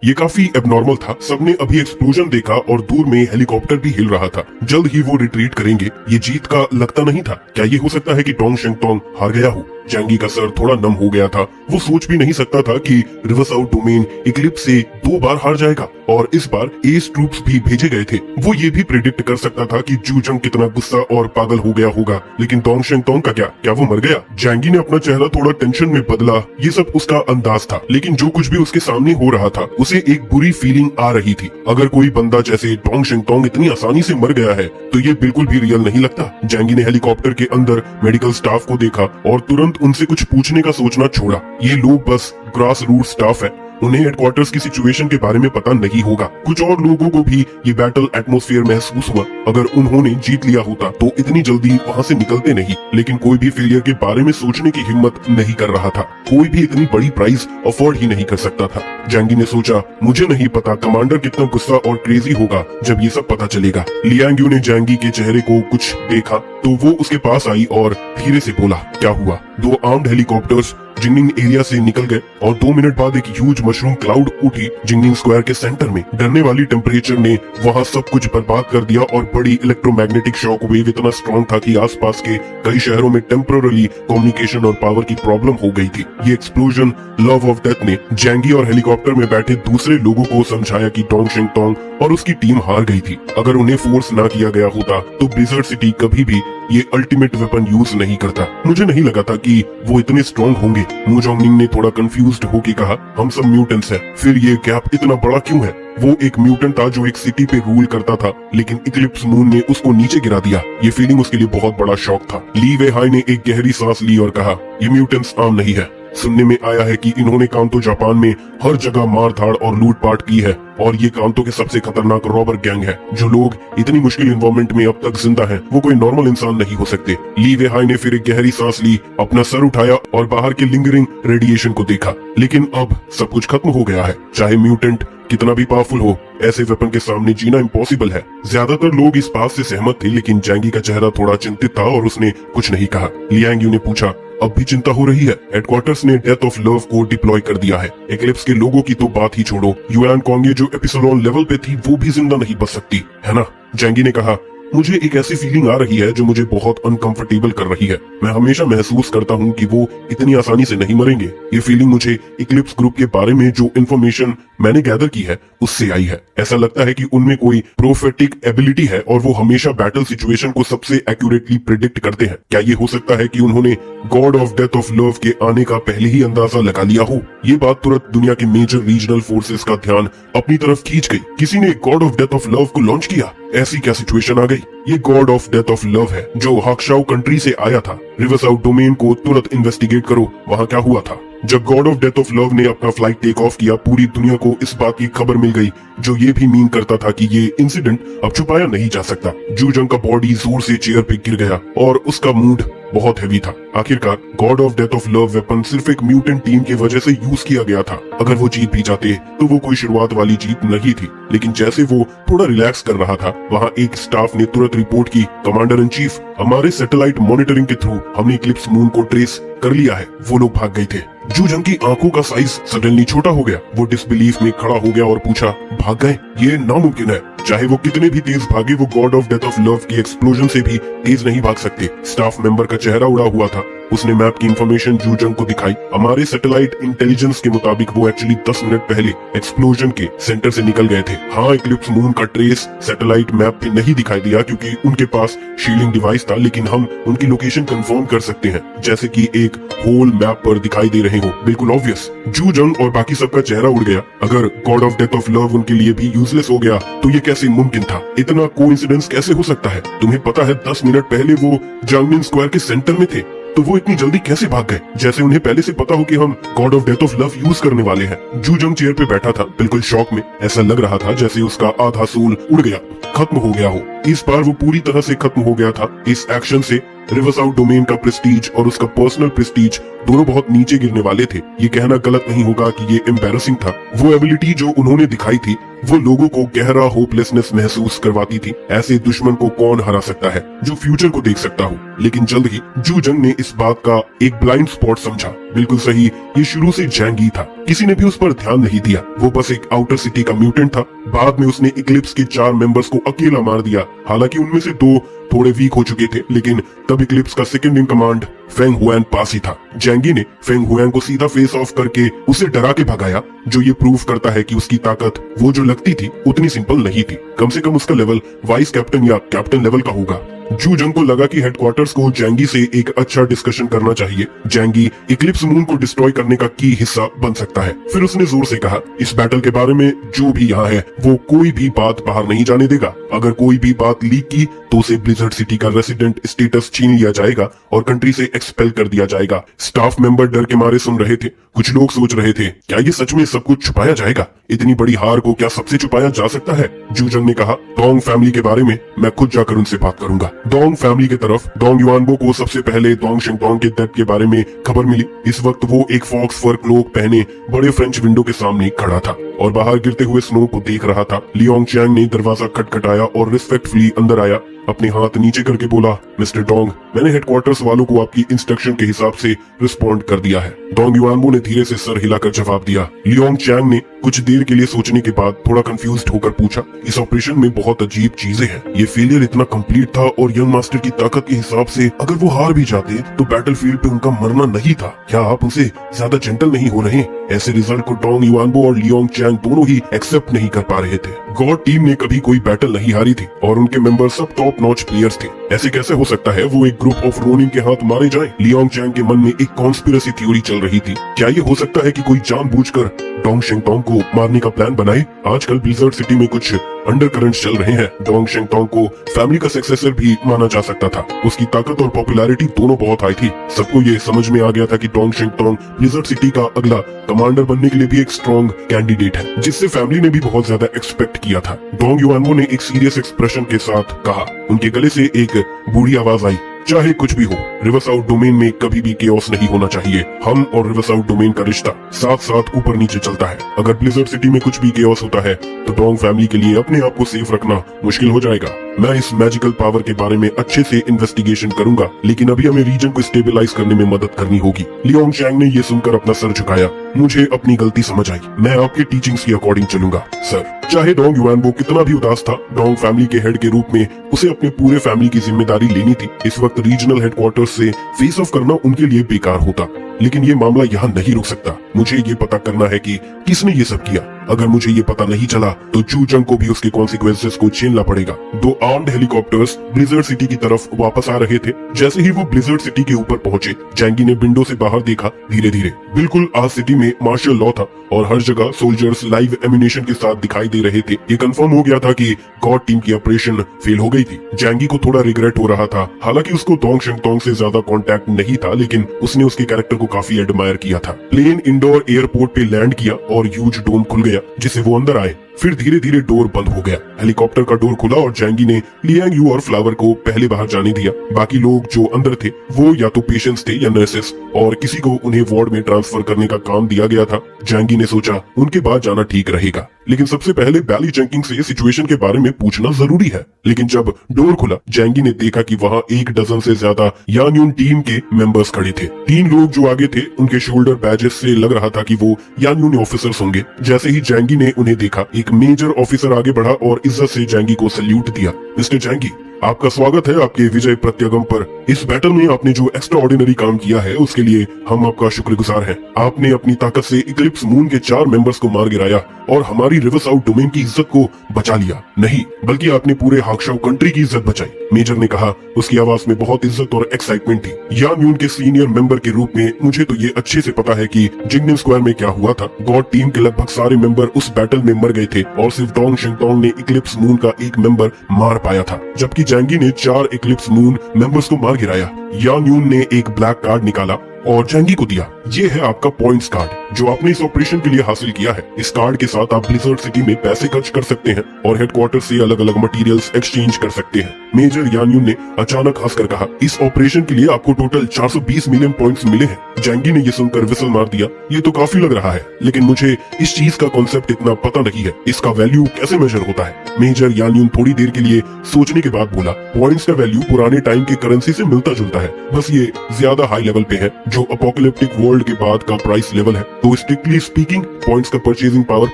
ये काफी एबनॉर्मल था। सबने अभी एक्सप्लोजन देखा और दूर में हेलीकॉप्टर भी हिल रहा था। जल्द ही वो रिट्रीट करेंगे, ये जीत का लगता नहीं था। क्या ये हो सकता है कि टोंग शेंगतोंग हार गया हो? जैंगी का सर थोड़ा नम हो गया था। वो सोच भी नहीं सकता था कि रिवर्स आउट डोमेन इक्लिप्स से 2 बार हार जाएगा और इस बार एस ट्रूप्स भी भेजे गए थे। वो ये भी प्रेडिक्ट कर सकता था कि जू जंग कितना गुस्सा और पागल हो गया होगा, लेकिन टोंग शेंगतोंग का क्या वो मर गया? जैंगी ने अपना चेहरा थोड़ा टेंशन में बदला। ये सब उसका अंदाज था, लेकिन जो कुछ भी उसके सामने हो रहा था उसे एक बुरी फीलिंग आ रही थी। अगर कोई बंदा जैसे टोंग शेंगतोंग इतनी आसानी से मर गया है तो ये बिल्कुल भी रियल नहीं लगता। जैंगी ने हेलीकॉप्टर के अंदर मेडिकल स्टाफ को देखा और तुरंत उनसे कुछ पूछने का सोचना छोड़ा। ये लोग बस ग्रास रूट स्टाफ है, उन्हें हेडक्वार्टर्स की सिचुएशन के बारे में पता नहीं होगा। कुछ और लोगों को भी ये बैटल एटमॉस्फेयर महसूस हुआ। अगर उन्होंने जीत लिया होता तो इतनी जल्दी वहाँ से निकलते नहीं, लेकिन कोई भी फेलियर के बारे में सोचने की हिम्मत नहीं कर रहा था। कोई भी इतनी बड़ी प्राइस अफोर्ड ही नहीं कर सकता था। जैंगी ने सोचा, मुझे नहीं पता कमांडर कितना गुस्सा और क्रेजी होगा जब ये सब पता चलेगा। लियांग यू ने जैंगी के चेहरे को कुछ देखा तो वो उसके पास आई और धीरे से बोला, क्या हुआ? 2 आर्म्ड हेलीकॉप्टर्स जिंगनिंग एरिया से निकल गए और 2 मिनट बाद एक ह्यूज मशरूम क्लाउड उठी जिंगनिंग स्क्वायर के सेंटर में। डरने वाली टेम्परेचर ने वहां सब कुछ बर्बाद कर दिया और बड़ी इलेक्ट्रोमैग्नेटिक शॉक वेव इतना स्ट्रॉन्ग था कि आसपास के कई शहरों में टेम्पररी कम्युनिकेशन और पावर की प्रॉब्लम हो गई थी। ये एक्सप्लोजन लव ऑफ डेथ ने जैंगी और हेलीकॉप्टर में बैठे दूसरे लोगों को समझाया कि टोंग शेंगतोंग और उसकी टीम हार गई थी। अगर उन्हें फोर्स ना किया गया होता तो ब्लिज़र्ड सिटी कभी भी ये अल्टीमेट वेपन यूज नहीं करता। मुझे नहीं लगा था कि वो इतने स्ट्रॉन्ग होंगे। मू जोंगनिंग ने थोड़ा कंफ्यूज्ड होके कहा, हम सब म्यूटेंट्स हैं, फिर ये गैप इतना बड़ा क्यों है? वो एक म्यूटेंट था जो एक सिटी पे रूल करता था, लेकिन इक्लिप्स मून ने उसको नीचे गिरा दिया। ये फीलिंग उसके लिए बहुत बड़ा शॉक था। ली वे हाई ने एक गहरी सांस ली और कहा, ये म्यूटेंट्स आम नहीं है। सुनने में आया है कि इन्होंने कांतो जापान में हर जगह मार धाड़ और लूटपाट की है और ये कांतो के सबसे खतरनाक रॉबर गैंग है। जो लोग इतनी मुश्किल एनवायरनमेंट में अब तक जिंदा हैं, वो कोई नॉर्मल इंसान नहीं हो सकते। ली वे हाई ने फिर एक गहरी सांस ली, अपना सर उठाया और बाहर के लिंगरिंग रेडिएशन को देखा। लेकिन अब सब कुछ खत्म हो गया है। चाहे म्यूटेंट कितना भी पावरफुल हो, ऐसे वेपन के सामने जीना इम्पॉसिबल है। ज्यादातर लोग इस बात से सहमत थे, लेकिन जैंगी का चेहरा थोड़ा चिंतित था और उसने कुछ नहीं कहा। लियांग यू ने पूछा, अब भी चिंता हो रही है? हेडक्वार्टर्स ने डेथ ऑफ लव को डिप्लॉय कर दिया है। एक्लिप्स के लोगों की तो बात ही छोड़ो, युआन कोंगे जो एपिसोडोन लेवल पे थी वो भी जिंदा नहीं बच सकती, है ना? जैंगी ने कहा, मुझे एक ऐसी फीलिंग आ रही है जो मुझे बहुत अनकंफर्टेबल कर रही है। मैं हमेशा महसूस करता हूँ कि वो इतनी आसानी से नहीं मरेंगे। ये फीलिंग मुझे इक्लिप्स ग्रुप के बारे में जो इन्फॉर्मेशन मैंने गैदर की है उससे आई है। ऐसा लगता है कि उनमें कोई प्रोफेटिक एबिलिटी है और वो हमेशा बैटल सिचुएशन को सबसे एक्यूरेटली प्रिडिक्ट करते हैं। क्या ये हो सकता है कि उन्होंने God of death of love के आने का पहले ही अंदाजा लगा लिया हो? ये बात तुरंत दुनिया के मेजर रीजनल फोर्सेस का ध्यान अपनी तरफ खींच गई। किसी ने God of death of love को लॉन्च किया। ऐसी क्या सिचुएशन आ गई? ये God of death of love है जो हाक्शाओ कंट्री से आया था। रिवर्स आउट डोमेन को तुरंत इन्वेस्टिगेट करो, वहाँ क्या हुआ था? जब God of death of love ने अपना फ्लाइट टेक ऑफ किया, पूरी दुनिया को इस बात की खबर मिल गई जो ये भी मीन करता था कि ये इंसिडेंट अब छुपाया नहीं जा सकता। जू जंग का बॉडी जोर से चेयर पे गिर गया और उसका मूड बहुत हैवी था। आखिरकार God of death of love weapon सिर्फ एक म्यूटेंट टीम की वजह से यूज किया गया था। अगर वो जीत भी जाते तो वो कोई शुरुआत वाली जीत नहीं थी। लेकिन जैसे वो थोड़ा रिलैक्स कर रहा था, वहाँ एक स्टाफ ने तुरंत रिपोर्ट की, कमांडर इन चीफ, हमारे सैटेलाइट मॉनिटरिंग के थ्रू हमने इक्लिप्स मून को ट्रेस कर लिया है। वो लोग भाग गए थे। जू जंग की आंखों का साइज सडनली छोटा हो गया। वो डिसबिलीफ में खड़ा हो गया और पूछा, भाग गए? ये नामुमकिन है। चाहे वो कितने भी तेज भागे, वो God of death of love की एक्सप्लोजन से भी तेज नहीं भाग सकते। स्टाफ मेंबर का चेहरा उड़ा हुआ था। उसने मैप की इंफॉर्मेशन जू जंग को दिखाई। हमारे सैटेलाइट इंटेलिजेंस के मुताबिक वो एक्चुअली 10 मिनट पहले एक्सप्लोजन के सेंटर से निकल गए थे। हाँ, इक्लिप्स मून का ट्रेस सैटेलाइट मैप पे नहीं दिखाई दिया क्योंकि उनके पास शील्डिंग डिवाइस था, लेकिन हम उनकी लोकेशन कंफर्म कर सकते हैं, जैसे कि एक होल मैप पर दिखाई दे रहे हो। बिल्कुल ऑब्वियस। जू जंग और बाकी सबका चेहरा उड़ गया। अगर God of death of love उनके लिए भी यूजलेस हो गया तो ये कैसे मुमकिन था? इतना कोइंसिडेंस कैसे हो सकता है? तुम्हें पता है 10 मिनट पहले वो जांगमिन स्क्वायर के सेंटर में थे, तो वो इतनी जल्दी कैसे भाग गए? जैसे उन्हें पहले से पता हो कि हम God of death of love use करने वाले हैं। जू जंग चेयर पे बैठा था, बिल्कुल शॉक में। ऐसा लग रहा था जैसे उसका आधा सोल उड़ गया। खत्म हो गया हो। इस बार वो पूरी तरह से खत्म हो गया था। इस एक्शन से रिवरसाउथ डोमेन का प्रेस्टीज और उसका पर्सनल प्रेस्टीज दोनों बहुत नीचे गिरने वाले थे। ये कहना गलत नहीं होगा कि ये एम्बैरेसिंग था। वो एबिलिटी जो उन्होंने दिखाई थी वो लोगों को गहरा होपलेसनेस महसूस करवाती थी। ऐसे दुश्मन को कौन हरा सकता है जो फ्यूचर को देख सकता हो। लेकिन जल्द ही जू जंग ने इस बात का एक ब्लाइंड स्पॉट समझा। बिल्कुल सही, ये शुरू से जैंगी था। किसी ने भी उस पर ध्यान नहीं दिया। वो बस एक आउटर सिटी का म्यूटेंट था। बाद में उसने इक्लिप्स के 4 मेंबर्स को अकेला मार दिया। हालांकि उनमें से 2 थोड़े वीक हो चुके थे, लेकिन तब इक्लिप्स का second in command Feng Huan पास ही था। जैंगी ने फेंग हुआन को सीधा फेस ऑफ करके उसे डरा के भगाया, जो ये प्रूव करता है कि उसकी ताकत वो जो लगती थी उतनी सिंपल नहीं थी। कम से कम उसका लेवल वाइस कैप्टन या कैप्टन लेवल का होगा। जू जंग को लगा कि हेडक्वार्टर्स को जैंगी से एक अच्छा डिस्कशन करना चाहिए। जैंगी इक्लिप्स मून को डिस्ट्रॉय करने का की हिस्सा बन सकता है। फिर उसने जोर से कहा, इस बैटल के बारे में जो भी यहाँ है वो कोई भी बात बाहर नहीं जाने देगा। अगर कोई भी बात लीक की तो उसे ब्लिजर्ड सिटी का रेसिडेंट स्टेटस छीन लिया जाएगा और कंट्री से एक्सपेल कर दिया जाएगा। स्टाफ मेंबर डर के मारे सुन रहे थे। कुछ लोग सोच रहे थे, क्या ये सच में सब कुछ छुपाया जाएगा? इतनी बड़ी हार को क्या सबसे छुपाया जा सकता है? जू जंग ने कहा, डोंग फैमिली के बारे में मैं खुद जाकर उनसे बात करूंगा। डोंग फैमिली की तरफ डोंग युआनबो को सबसे पहले डोंग शिंगटोंग के डेथ के बारे में खबर मिली। इस वक्त वो एक फॉक्स फर क्लोक पहने बड़े फ्रेंच विंडो के सामने खड़ा था और बाहर गिरते हुए स्नो को देख रहा था। लियोंग चैंग ने दरवाजा खटखटाया और रिस्पेक्टफुली अंदर आया। अपने हाथ नीचे करके बोला, मिस्टर डोंग, मैंने हेडक्वार्टर्स वालों को आपकी इंस्ट्रक्शन के हिसाब से रिस्पॉन्ड कर दिया है। डोंग युआनबो ने धीरे से सर हिलाकर जवाब दिया। लियोंग चैंग ने कुछ देर के लिए सोचने के बाद थोड़ा कंफ्यूज्ड होकर पूछा, इस ऑपरेशन में बहुत अजीब चीजें हैं। ये फेलियर इतना कंप्लीट था और यंग मास्टर की ताकत के हिसाब से अगर वो हार भी जाते तो बैटलफील्ड पे उनका मरना नहीं था। क्या आप उनसे ज्यादा जेंटल नहीं हो रहे? ऐसे रिजल्ट को डोंग युआनबो और लियोंग चैंग दोनों ही एक्सेप्ट नहीं कर पा रहे थे। गॉड टीम ने कभी कोई बैटल नहीं हारी थी और उनके मेंबर सब टॉप नॉच प्लेयर्स थे। ऐसे कैसे हो सकता है वो एक ग्रुप ऑफ रोनिंग के हाथ मारे जाएं? लियोंग चैंग के मन में एक कॉन्स्पिरेसी थ्योरी चल रही थी। क्या ये हो सकता है कि कोई जानबूझकर डोंग शिंगटोंग को मारने का प्लान बनाए? आजकल ब्लिजर्ड सिटी में कुछ अंडरकरंट्स चल रहे हैं। डोंग शिंगटोंग को फैमिली का सक्सेसर भी माना जा सकता था। उसकी ताकत और पॉपुलैरिटी दोनों बहुत हाई थी। सबको ये समझ में आ गया था कि डोंग शिंगटोंग ब्लिजर्ड सिटी का अगला कमांडर बनने के लिए भी एक स्ट्रॉन्ग कैंडिडेट है, जिससे फैमिली ने भी बहुत ज्यादा एक्सपेक्ट किया था। डोंग युआनबो ने एक सीरियस एक्सप्रेशन के साथ कहा। उनके गले से एक बूढ़ी आवाज आई, चाहे कुछ भी हो, रिवरसाउथ डोमेन में कभी भी केओस नहीं होना चाहिए। हम और रिवरसाउथ डोमेन का रिश्ता साथ साथ ऊपर नीचे चलता है। अगर ब्लिजर्ड सिटी में कुछ भी केओस होता है तो डोंग फैमिली के लिए अपने आप को सेफ रखना मुश्किल हो जाएगा। मैं इस मैजिकल पावर के बारे में अच्छे से इन्वेस्टिगेशन करूंगा, लेकिन अभी हमें रीजन को स्टेबलाइज करने में मदद करनी होगी। लियोंग चैंग ने ये सुनकर अपना सर झुकाया। मुझे अपनी गलती समझ आई। मैं आपके टीचिंग्स के अकॉर्डिंग चलूंगा सर। चाहे डोंग युआनबो कितना भी उदास था, डोंग फैमिली के हेड के रूप में उसे अपने पूरे फैमिली की जिम्मेदारी लेनी थी। इस वक्त रीजनल हेडक्वार्टर्स से फेस ऑफ करना उनके लिए बेकार होता, लेकिन ये मामला यहाँ नहीं रुक सकता। मुझे ये पता करना है कि किसने ये सब किया। अगर मुझे ये पता नहीं चला तो जू जंग को भी उसके कॉन्सिक्वेंसेस को झेलना पड़ेगा। 2 आर्म्ड हेलीकॉप्टर्स ब्लिजर्ड सिटी की तरफ वापस आ रहे थे। जैसे ही वो ब्लिजर्ड सिटी के ऊपर पहुंचे, जैंगी ने विंडो से बाहर देखा। धीरे धीरे बिल्कुल आज सिटी में मार्शल लॉ था और हर जगह सोल्जर्स लाइव एम्यूनेशन के साथ दिखाई दे रहे थे। ये कंफर्म हो गया था कि गॉड टीम की ऑपरेशन फेल हो गई थी। जैंगी को थोड़ा रिग्रेट हो रहा था। हालांकि उसको डोंग शिंगटोंग से ज्यादा कांटेक्ट नहीं था, लेकिन उसने उसके कैरेक्टर को काफी एडमायर किया था। प्लेन इंडोर एयरपोर्ट पे लैंड किया और ह्यूज डोम खुल गया, जिससे वो अंदर आए। फिर धीरे धीरे डोर बंद हो गया। हेलीकॉप्टर का डोर खुला और जैंगी ने लियांग यू और फ्लावर को पहले बाहर जाने दिया। बाकी लोग जो अंदर थे वो या तो पेशेंट्स थे या नर्सेस, और किसी को उन्हें वार्ड में ट्रांसफर करने का काम दिया गया था। जैंगी ने सोचा उनके बाद जाना ठीक रहेगा, लेकिन सबसे पहले बैली जेंकिंग से सिचुएशन के बारे में पूछना जरूरी है। लेकिन जब डोर खुला, जैंगी ने देखा कि वहाँ 1 डजन से ज्यादा यान्यून टीम के मेंबर्स खड़े थे। 3 लोग जो आगे थे उनके शोल्डर बैजेस से लग रहा था कि वो यान्यून ऑफिसर्स होंगे। जैसे ही जैंगी ने उन्हें देखा, एक मेजर ऑफिसर आगे बढ़ा और इज्जत से जैंगी को सल्यूट दिया। मिस्टर जैंगी, आपका स्वागत है आपके विजय प्रत्यगम पर। इस बैटल में आपने जो एक्स्ट्रा ऑर्डिनरी काम किया है उसके लिए हम आपका शुक्रगुजार हैं। आपने अपनी ताकत से इक्लिप्स मून के 4 मेंबर्स को मार गिराया और हमारी रिवरसाउथ डोमेन की इज्जत को बचा लिया। नहीं, बल्कि आपने पूरे हाक्शाओ कंट्री की इज्जत बचाई, मेजर ने कहा। उसकी आवाज में बहुत इज्जत और एक्साइटमेंट थी। यान्यून के सीनियर मेंबर के रूप में मुझे तो ये अच्छे से पता है कि जिंगनिन स्क्वायर में क्या हुआ था। गॉड टीम के लगभग सारे मेंबर उस बैटल में मर गए थे और सिर्फ डोंग शिंगटोंग ने इक्लिप्स मून का एक मेंबर मार पाया था, जबकि जैंगी ने 4 इक्लिप्स मून मेंबर्स को मार गिराया। यान्यून ने एक ब्लैक कार्ड निकाला और जैंगी को दिया। ये है आपका पॉइंट्स कार्ड जो आपने इस ऑपरेशन के लिए हासिल किया है। इस कार्ड के साथ आप ब्लिजर्ड सिटी में पैसे खर्च कर सकते हैं और हेडक्वार्टर से अलग अलग मटेरियल्स एक्सचेंज कर सकते हैं। मेजर यान यून ने अचानक हंसकर कहा, इस ऑपरेशन के लिए आपको टोटल 420 मिलियन पॉइंट्स मिले हैं। जैंगी ने ये सुनकर विसल मार दिया। ये तो काफी लग रहा है, लेकिन मुझे इस चीज का कॉन्सेप्ट इतना पता नहीं है। इसका वैल्यू कैसे मेजर होता है? मेजर यान यून थोड़ी देर के लिए सोचने के बाद बोला, पॉइंट्स का वैल्यू पुराने टाइम के करेंसी से मिलता जुलता है, बस ये ज्यादा हाई लेवल पे है जो अपोकलिप्टिक वर्ल्ड के बाद का प्राइस लेवल है। तो स्ट्रिक्टली स्पीकिंग पॉइंट्स का परचेजिंग पावर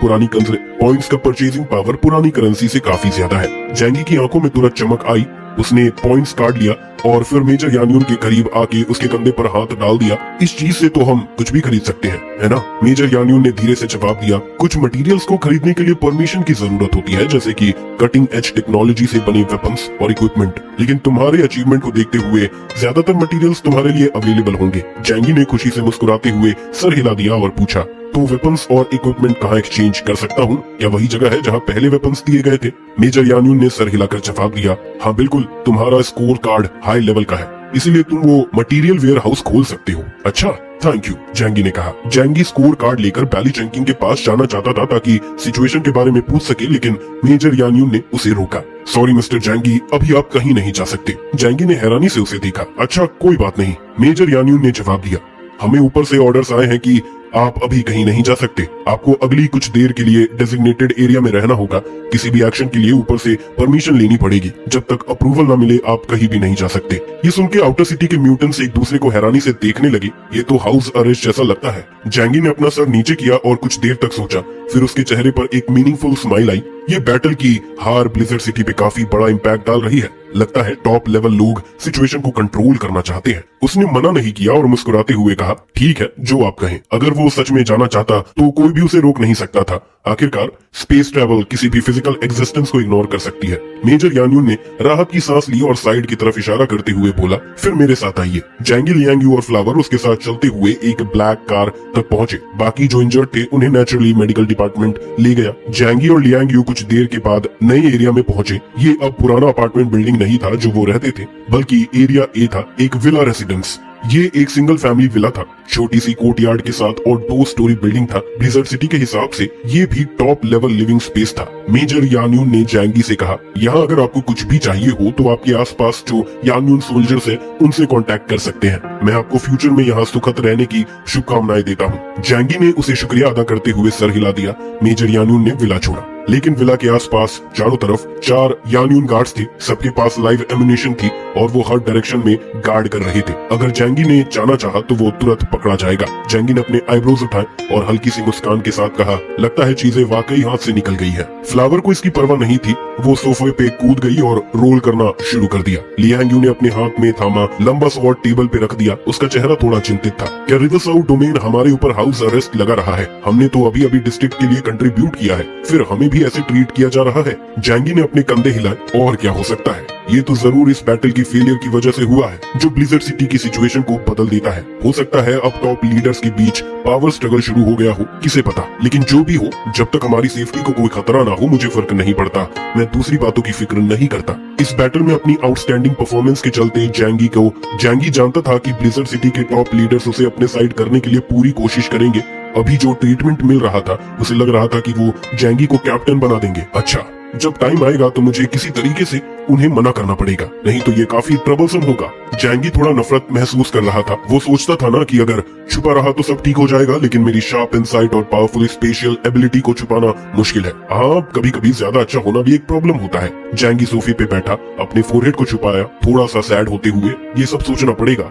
पुरानी करेंसी से काफी ज्यादा है। जैंगी की आंखों में तुरंत चमक आई। उसने पॉइंट्स कार्ड लिया और फिर मेजर यान यून के करीब आके उसके कंधे पर हाथ डाल दिया। इस चीज से तो हम कुछ भी खरीद सकते हैं, है ना? मेजर यान यून ने धीरे से जवाब दिया, कुछ मटेरियल्स को खरीदने के लिए परमिशन की जरूरत होती है, जैसे कि कटिंग एज टेक्नोलॉजी से बने वेपन्स और इक्विपमेंट, लेकिन तुम्हारे अचीवमेंट को देखते हुए ज्यादातर मटेरियल्स तुम्हारे लिए अवेलेबल होंगे। जैंगी ने खुशी से मुस्कुराते हुए सर हिला दिया और पूछा, तो वेपन्स और इक्विपमेंट कहाँ एक्सचेंज कर सकता हूँ? क्या वही जगह है जहाँ पहले वेपन्स दिए गए थे? मेजर यान यून ने सर हिलाकर जवाब दिया, हाँ बिल्कुल, तुम्हारा स्कोर कार्ड हाई लेवल का है, इसलिए तुम वो मटेरियल वेयर हाउस खोल सकते हो। अच्छा, थैंक यू, जैंगी ने कहा। जैंगी स्कोर कार्ड लेकर बैली चैंकिंग के पास जाना चाहता था ताकि सिचुएशन के बारे में पूछ सके, लेकिन मेजर यान यून ने उसे रोका। सॉरी मिस्टर जैंगी, अभी आप कहीं नहीं जा सकते। जैंगी ने हैरानी से उसे देखा। अच्छा, कोई बात नहीं, मेजर यान यून ने जवाब दिया। हमें ऊपर से ऑर्डर्स आए हैं कि आप अभी कहीं नहीं जा सकते। आपको अगली कुछ देर के लिए डेजिग्नेटेड एरिया में रहना होगा। किसी भी एक्शन के लिए ऊपर से परमिशन लेनी पड़ेगी। जब तक अप्रूवल ना मिले आप कहीं भी नहीं जा सकते। ये सुन के आउटर सिटी के म्यूटेंट्स एक दूसरे को हैरानी से देखने लगे। ये तो हाउस अरेस्ट जैसा लगता है। जैंगी ने अपना सर नीचे किया और कुछ देर तक सोचा, फिर उसके चेहरे पर एक मीनिंगफुल स्माइल आई। ये बैटल की हार ब्लिजर्ड सिटी पे काफी बड़ा इम्पैक्ट डाल रही है। लगता है टॉप लेवल लोग सिचुएशन को कंट्रोल करना चाहते हैं। उसने मना नहीं किया और मुस्कुराते हुए कहा, ठीक है, जो आप कहें। अगर वो सच में जाना चाहता तो कोई भी उसे रोक नहीं सकता था। आखिरकार स्पेस ट्रैवल किसी भी फिजिकल एग्जिस्टेंस को इग्नोर कर सकती है। मेजर यान यून ने राहत की सांस ली और साइड की तरफ इशारा करते हुए बोला, फिर मेरे साथ आइए। जैंगी, लियांग यू और फ्लावर उसके साथ चलते हुए एक ब्लैक कार तक पहुंचे। बाकी जो इंजर्ड थे उन्हें नेचुरली मेडिकल डिपार्टमेंट ले गया। जैंगी और लियांग यू कुछ देर के बाद नए एरिया में पहुंचे। ये अब पुराना अपार्टमेंट बिल्डिंग नहीं था जो वो रहते थे, बल्कि एरिया ए था, एक विला रेसिडेंस। ये एक सिंगल फैमिली विला था, छोटी सी कोर्टयार्ड के साथ और 2 स्टोरी बिल्डिंग था। ब्लिजर्ड सिटी के हिसाब से ये भी टॉप लेवल लिविंग स्पेस था। मेजर यान यून ने जैंगी से कहा, यहाँ अगर आपको कुछ भी चाहिए हो तो आपके आसपास जो यान यून सोल्जर्स हैं उनसे कांटेक्ट कर सकते हैं। मैं आपको फ्यूचर में यहाँ सुखद रहने की शुभकामनाएं देता हूँ। जैंगी ने उसे शुक्रिया अदा करते हुए सर हिला दिया। मेजर यान यून ने विला छोड़ा, लेकिन विला के आसपास चारों तरफ 4 यान यून गार्ड्स थे। सबके पास लाइव एम्युनिशन थी और वो हर डायरेक्शन में गार्ड कर रहे थे। अगर जैंगी ने जाना चाहा तो वो तुरंत पकड़ा जाएगा। जैंगी ने अपने आईब्रोज उठाए और हल्की सी मुस्कान के साथ कहा, लगता है चीजें वाकई हाथ से निकल गई है। फ्लावर को इसकी परवाह नहीं थी। वो सोफे पे कूद गई और रोल करना शुरू कर दिया। लियांग यू ने अपने हाथ में थामा लंबा स्वॉर्ड टेबल पे रख दिया। उसका चेहरा थोड़ा चिंतित था। क्या रिवरसाउथ डोमेन हमारे ऊपर हाउस अरेस्ट लगा रहा है? हमने तो अभी अभी डिस्ट्रिक्ट के लिए कंट्रीब्यूट किया है, फिर हमें भी ऐसे ट्रीट किया जा रहा है? जैंगी ने अपने कंधे हिलाए। और क्या हो सकता है? ये तो जरूर इस बैटल की फेलियर की वजह से हुआ है जो ब्लिजर्ड सिटी की सिचुएशन को बदल देता है। हो सकता है अब टॉप लीडर्स के बीच पावर स्ट्रगल शुरू हो गया हो, किसे पता। लेकिन जो भी हो, जब तक हमारी सेफ्टी को कोई खतरा ना हो मुझे फर्क नहीं पड़ता। मैं दूसरी बातों की फिक्र नहीं करता। इस बैटल में अपनी आउटस्टैंडिंग परफॉर्मेंस के चलते जैंगी जानता था कि ब्लिजर्ड सिटी के टॉप लीडर्स उसे अपने साइड करने के लिए पूरी कोशिश करेंगे। अभी जो ट्रीटमेंट मिल रहा था उसे लग रहा था कि वो जैंगी को कैप्टन बना देंगे। अच्छा, जब टाइम आएगा तो मुझे किसी तरीके से उन्हें मना करना पड़ेगा, नहीं तो ये काफी ट्रबलसम होगा। जैंगी थोड़ा नफरत महसूस कर रहा था। वो सोचता था ना कि अगर छुपा रहा तो सब ठीक हो जाएगा, लेकिन मेरी शार्प इनसाइट और पावरफुल स्पेशियल एबिलिटी को छुपाना मुश्किल है। हाँ, कभी कभी ज्यादा अच्छा होना भी एक प्रॉब्लम होता है। जैंगी सोफे पे बैठा अपने फोरहेड को छुपाया, थोड़ा सा सैड होते हुए। ये सब सोचना पड़ेगा।